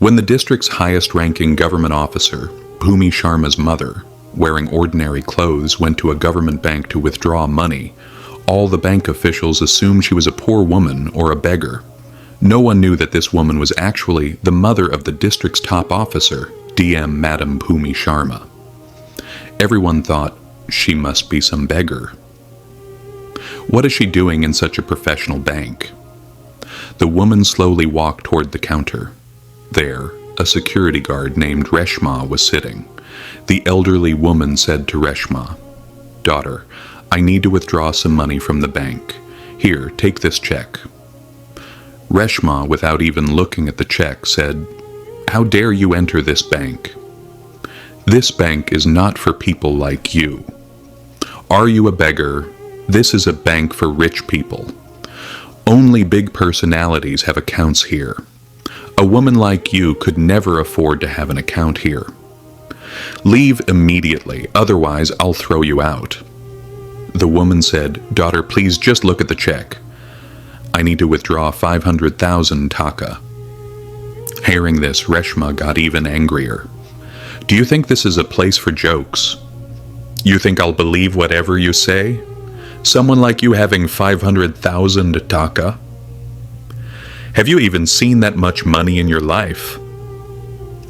When the district's highest-ranking government officer, Bhumi Sharma's mother, wearing ordinary clothes, went to a government bank to withdraw money, all the bank officials assumed she was a poor woman or a beggar. No one knew that this woman was actually the mother of the district's top officer, DM Madam Bhumi Sharma. Everyone thought she must be some beggar. What is she doing in such a professional bank? The woman slowly walked toward the counter. There, a security guard named Reshma was sitting. The elderly woman said to Reshma, "Daughter, I need to withdraw some money from the bank. Here, take this check." Reshma, without even looking at the check, said, "How dare you enter this bank? This bank is not for people like you. Are you a beggar? This is a bank for rich people. Only big personalities have accounts here. A woman like you could never afford to have an account here. Leave immediately, otherwise I'll throw you out." The woman said, "Daughter, please just look at the check. I need to withdraw 500,000 taka." Hearing this, Reshma got even angrier. "Do you think this is a place for jokes? You think I'll believe whatever you say? Someone like you having 500,000 taka? Have you even seen that much money in your life?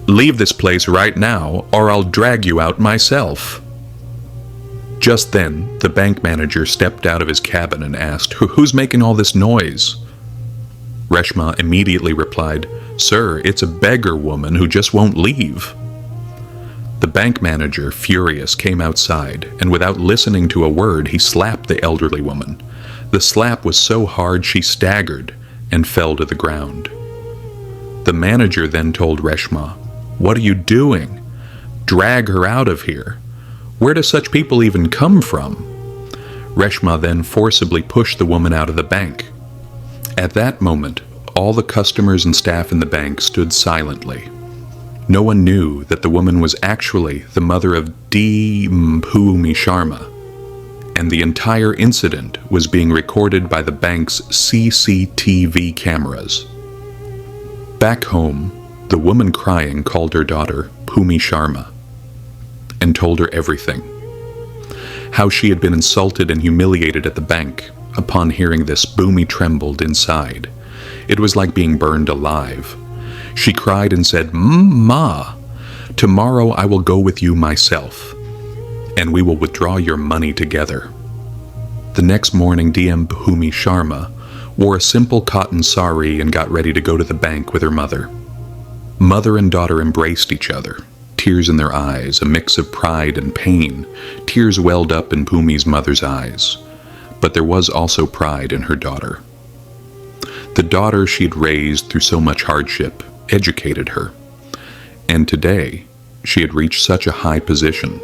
Leave this place right now, or I'll drag you out myself." Just then, the bank manager stepped out of his cabin and asked, "Who's making all this noise?" Reshma immediately replied, "Sir, it's a beggar woman who just won't leave." The bank manager, furious, came outside, and without listening to a word, he slapped the elderly woman. The slap was so hard she staggered and fell to the ground. The manager then told Reshma, "What are you doing? Drag her out of here. Where do such people even come from?" Reshma then forcibly pushed the woman out of the bank. At that moment, all the customers and staff in the bank stood silently. No one knew that the woman was actually the mother of Bhumi Sharma, and the entire incident was being recorded by the bank's CCTV cameras. Back home, the woman crying called her daughter Bhumi Sharma and told her everything. How she had been insulted and humiliated at the bank. Upon hearing this, Bhumi trembled inside. It was like being burned alive. She cried and said, "Ma, tomorrow I will go with you myself, and we will withdraw your money together." The next morning, DM Bhumi Sharma wore a simple cotton sari and got ready to go to the bank with her mother. Mother and daughter embraced each other, tears in their eyes, a mix of pride and pain. Tears welled up in Bhumi's mother's eyes, but there was also pride in her daughter. The daughter she had raised through so much hardship educated her, and today she had reached such a high position.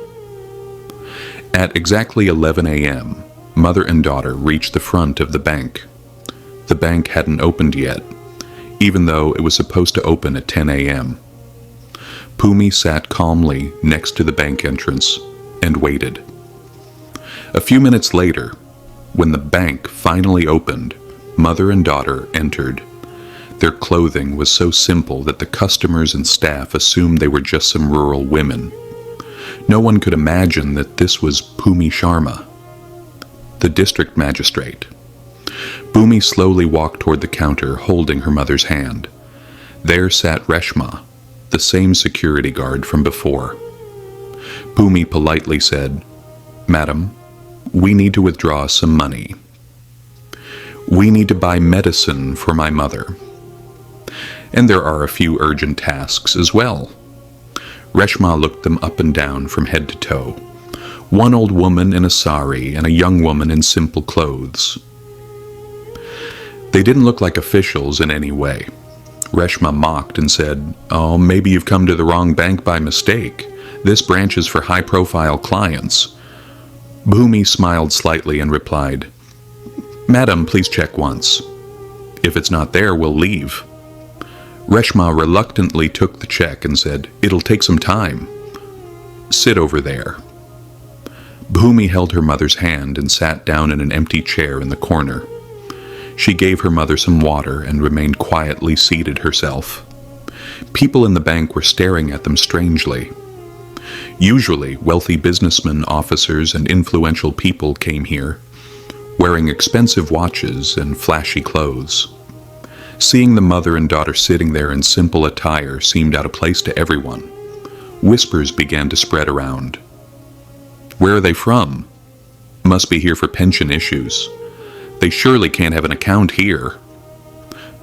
At exactly 11 a.m., mother and daughter reached the front of the bank. The bank hadn't opened yet, even though it was supposed to open at 10 a.m. Bhumi sat calmly next to the bank entrance and waited. A few minutes later, when the bank finally opened, mother and daughter entered. Their clothing was so simple that the customers and staff assumed they were just some rural women. No one could imagine that this was Bhumi Sharma, the district magistrate. Bhumi slowly walked toward the counter, holding her mother's hand. There sat Reshma, the same security guard from before. Bhumi politely said, "Madam, we need to withdraw some money. We need to buy medicine for my mother. And there are a few urgent tasks as well." Reshma looked them up and down from head to toe. One old woman in a sari and a young woman in simple clothes. They didn't look like officials in any way. Reshma mocked and said, "Oh, maybe you've come to the wrong bank by mistake. This branch is for high-profile clients." Bhumi smiled slightly and replied, "Madam, please check once. If it's not there, we'll leave." Reshma reluctantly took the check and said, "It'll take some time. Sit over there." Bhumi held her mother's hand and sat down in an empty chair in the corner. She gave her mother some water and remained quietly seated herself. People in the bank were staring at them strangely. Usually, wealthy businessmen, officers, and influential people came here, wearing expensive watches and flashy clothes. Seeing the mother and daughter sitting there in simple attire seemed out of place to everyone. Whispers began to spread around. Where are they from? Must be here for pension issues. They surely can't have an account here.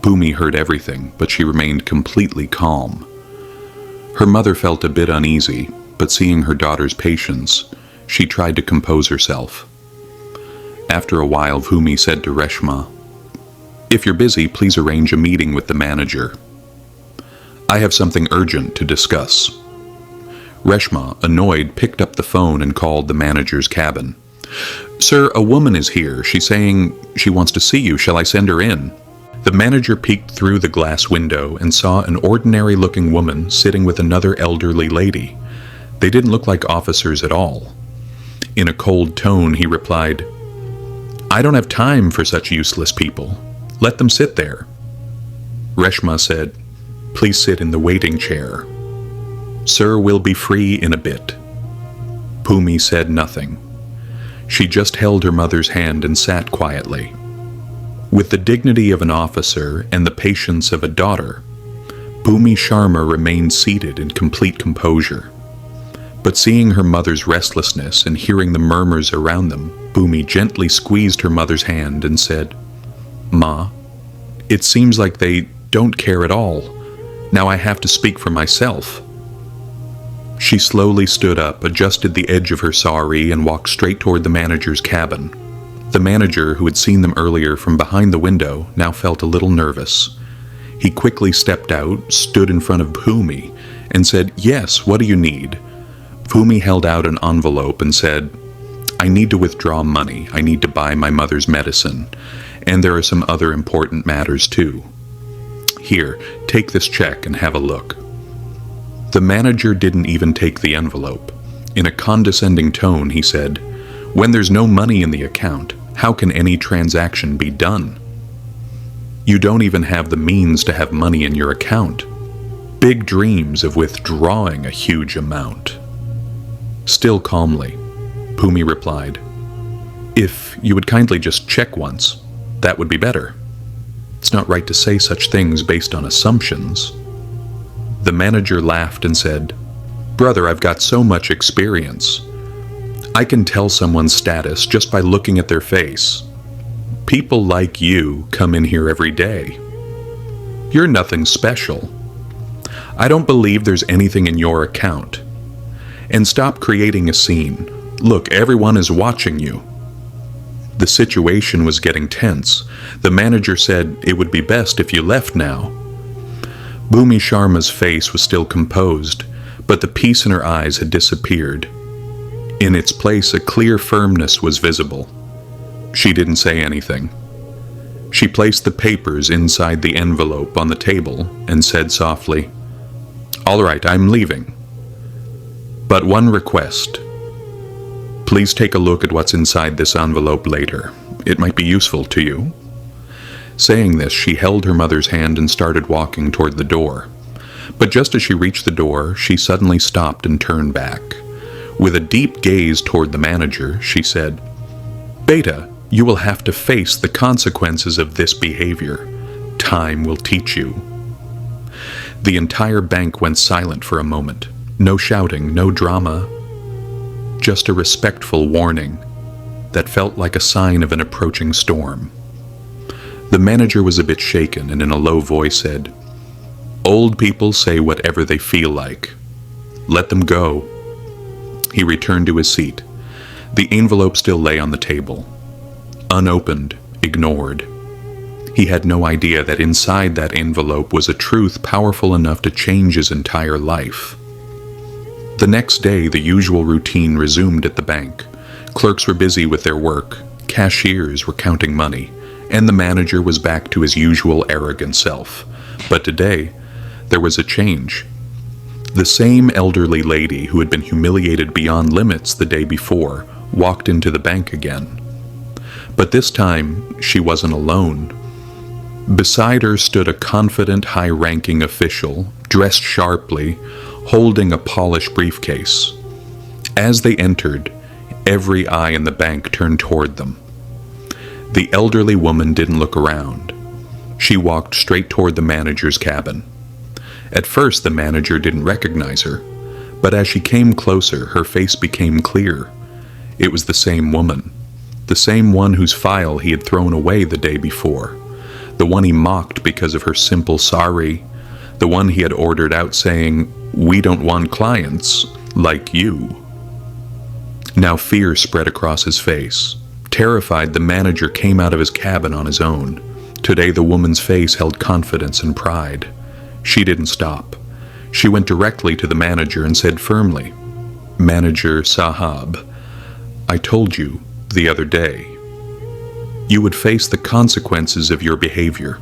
Bhumi heard everything, but she remained completely calm. Her mother felt a bit uneasy, but seeing her daughter's patience, she tried to compose herself. After a while, Bhumi said to Reshma, "If you're busy, please arrange a meeting with the manager. I have something urgent to discuss." Reshma, annoyed, picked up the phone and called the manager's cabin. "Sir, a woman is here. She's saying she wants to see you. Shall I send her in?" The manager peeked through the glass window and saw an ordinary-looking woman sitting with another elderly lady. They didn't look like officers at all. In a cold tone, he replied, "I don't have time for such useless people. Let them sit there." Reshma said, "Please sit in the waiting chair. Sir will be free in a bit." Bhumi said nothing. She just held her mother's hand and sat quietly. With the dignity of an officer and the patience of a daughter, Bhumi Sharma remained seated in complete composure. But seeing her mother's restlessness and hearing the murmurs around them, Bhumi gently squeezed her mother's hand and said, "Ma, it seems like they don't care at all. Now I have to speak for myself." She slowly stood up, adjusted the edge of her sari, and walked straight toward the manager's cabin. The manager, who had seen them earlier from behind the window, now felt a little nervous. He quickly stepped out, stood in front of Bhumi, and said, "Yes, what do you need?" Bhumi held out an envelope and said, "I need to withdraw money. I need to buy my mother's medicine. And there are some other important matters too. Here, take this check and have a look." The manager didn't even take the envelope. In a condescending tone, he said, "When there's no money in the account, how can any transaction be done? You don't even have the means to have money in your account. Big dreams of withdrawing a huge amount." Still calmly, Bhumi replied, "If you would kindly just check once, that would be better. It's not right to say such things based on assumptions." The manager laughed and said, "Brother, I've got so much experience. I can tell someone's status just by looking at their face. People like you come in here every day. You're nothing special. I don't believe there's anything in your account. And stop creating a scene. Look, everyone is watching you." The situation was getting tense. The manager said, "It would be best if you left now." Bhumi Sharma's face was still composed, but the peace in her eyes had disappeared. In its place, a clear firmness was visible. She didn't say anything. She placed the papers inside the envelope on the table and said softly, "All right, I'm leaving. But one request. Please take a look at what's inside this envelope later. It might be useful to you." Saying this, she held her mother's hand and started walking toward the door. But just as she reached the door, she suddenly stopped and turned back. With a deep gaze toward the manager, she said, "Beta, you will have to face the consequences of this behavior. Time will teach you." The entire bank went silent for a moment. No shouting, no drama. Just a respectful warning that felt like a sign of an approaching storm. The manager was a bit shaken and in a low voice said, "Old people say whatever they feel like. Let them go." He returned to his seat. The envelope still lay on the table. Unopened, ignored. He had no idea that inside that envelope was a truth powerful enough to change his entire life. The next day, the usual routine resumed at the bank. Clerks were busy with their work. Cashiers were counting money. And the manager was back to his usual arrogant self. But today, there was a change. The same elderly lady who had been humiliated beyond limits the day before walked into the bank again. But this time, she wasn't alone. Beside her stood a confident, high-ranking official, dressed sharply, holding a polished briefcase. As they entered, every eye in the bank turned toward them. The elderly woman didn't look around. She walked straight toward the manager's cabin. At first, the manager didn't recognize her, but as she came closer, her face became clear. It was the same woman, the same one whose file he had thrown away the day before, the one he mocked because of her simple sorry, the one he had ordered out saying, "We don't want clients like you." Now fear spread across his face. Terrified, the manager came out of his cabin on his own. Today the woman's face held confidence and pride. She didn't stop. She went directly to the manager and said firmly, "Manager Sahab, I told you the other day you would face the consequences of your behavior.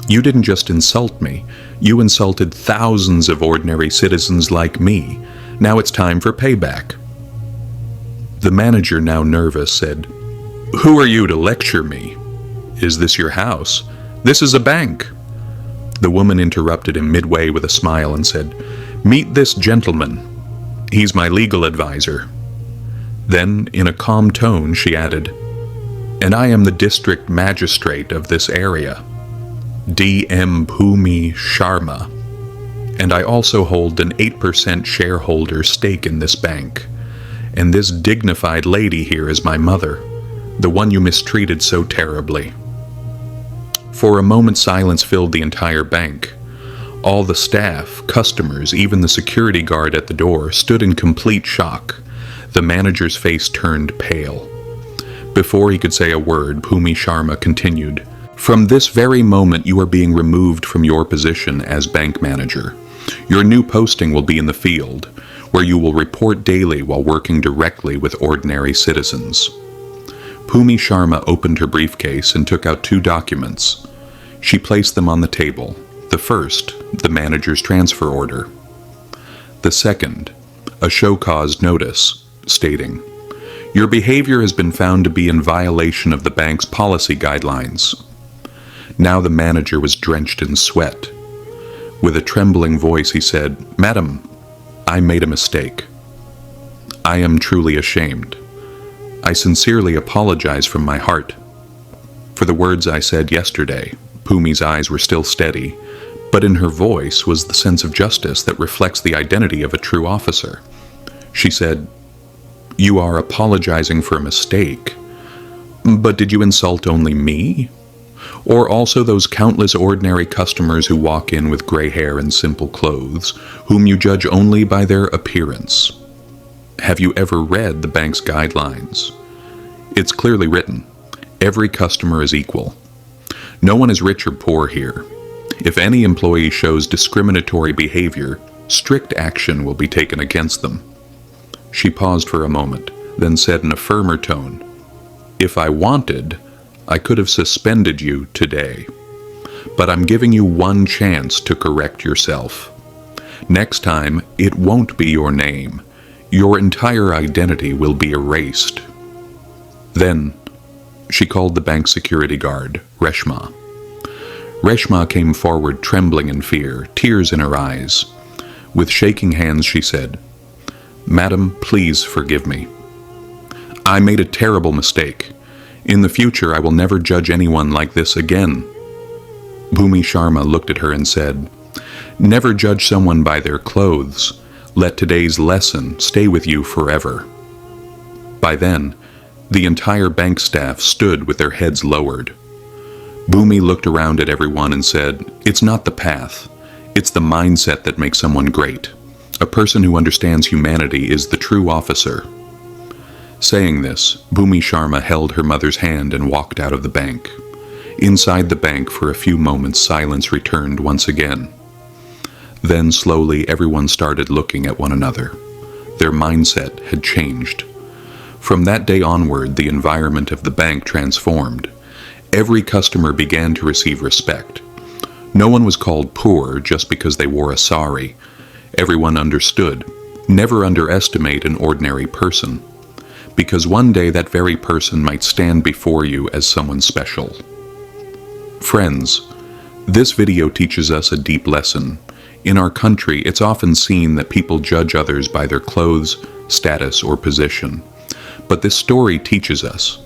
You didn't just insult me, you insulted thousands of ordinary citizens like me. Now it's time for payback." The manager, now nervous, said, "Who are you to lecture me? Is this your house? This is a bank." The woman interrupted him midway with a smile and said, "Meet this gentleman. He's my legal advisor." Then, in a calm tone, she added, "And I am the district magistrate of this area, D.M. Bhumi Sharma, and I also hold an 8% shareholder stake in this bank. And this dignified lady here is my mother, the one you mistreated so terribly." For a moment, silence filled the entire bank. All the staff, customers, even the security guard at the door stood in complete shock. The manager's face turned pale. Before he could say a word, Bhumi Sharma continued, "From this very moment you are being removed from your position as bank manager. Your new posting will be in the field, where you will report daily while working directly with ordinary citizens." Bhumi Sharma opened her briefcase and took out 2 documents. She placed them on the table. The first, the manager's transfer order. The second, a show-cause notice, stating, "Your behavior has been found to be in violation of the bank's policy guidelines." Now the manager was drenched in sweat. With a trembling voice he said, "Madam, I made a mistake. I am truly ashamed. I sincerely apologize from my heart for the words I said yesterday." Bhumi's eyes were still steady, but in her voice was the sense of justice that reflects the identity of a true officer. She said, "You are apologizing for a mistake, but did you insult only me? Or also those countless ordinary customers who walk in with gray hair and simple clothes, whom you judge only by their appearance? Have you ever read the bank's guidelines? It's clearly written, every customer is equal. No one is rich or poor here. If any employee shows discriminatory behavior, strict action will be taken against them." She paused for a moment, then said in a firmer tone, "If I wanted, I could have suspended you today. But I'm giving you one chance to correct yourself. Next time, it won't be your name. Your entire identity will be erased." Then, she called the bank security guard, Reshma. Reshma came forward trembling in fear, tears in her eyes. With shaking hands she said, "Madam, please forgive me. I made a terrible mistake. In the future I will never judge anyone like this again." Bhumi Sharma looked at her and said, "Never judge someone by their clothes. Let today's lesson stay with you forever." By then, the entire bank staff stood with their heads lowered. Bhumi looked around at everyone and said, "It's not the path. It's the mindset that makes someone great. A person who understands humanity is the true officer." Saying this, Bhumi Sharma held her mother's hand and walked out of the bank. Inside the bank, for a few moments, silence returned once again. Then slowly everyone started looking at one another. Their mindset had changed. From that day onward, the environment of the bank transformed. Every customer began to receive respect. No one was called poor just because they wore a sari. Everyone understood. Never underestimate an ordinary person, because one day that very person might stand before you as someone special. Friends, this video teaches us a deep lesson. In our country, it's often seen that people judge others by their clothes, status, or position. But this story teaches us: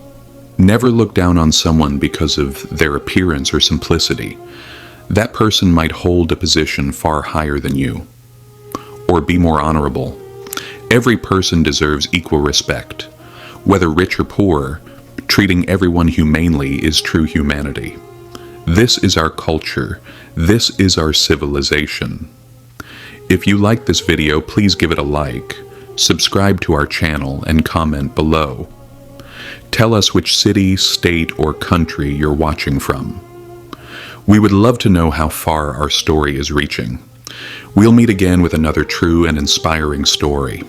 never look down on someone because of their appearance or simplicity. That person might hold a position far higher than you, or be more honorable. Every person deserves equal respect. Whether rich or poor, treating everyone humanely is true humanity. This is our culture. This is our civilization. If you like this video, please give it a like, subscribe to our channel, and comment below. Tell us which city, state, or country you're watching from. We would love to know how far our story is reaching. We'll meet again with another true and inspiring story.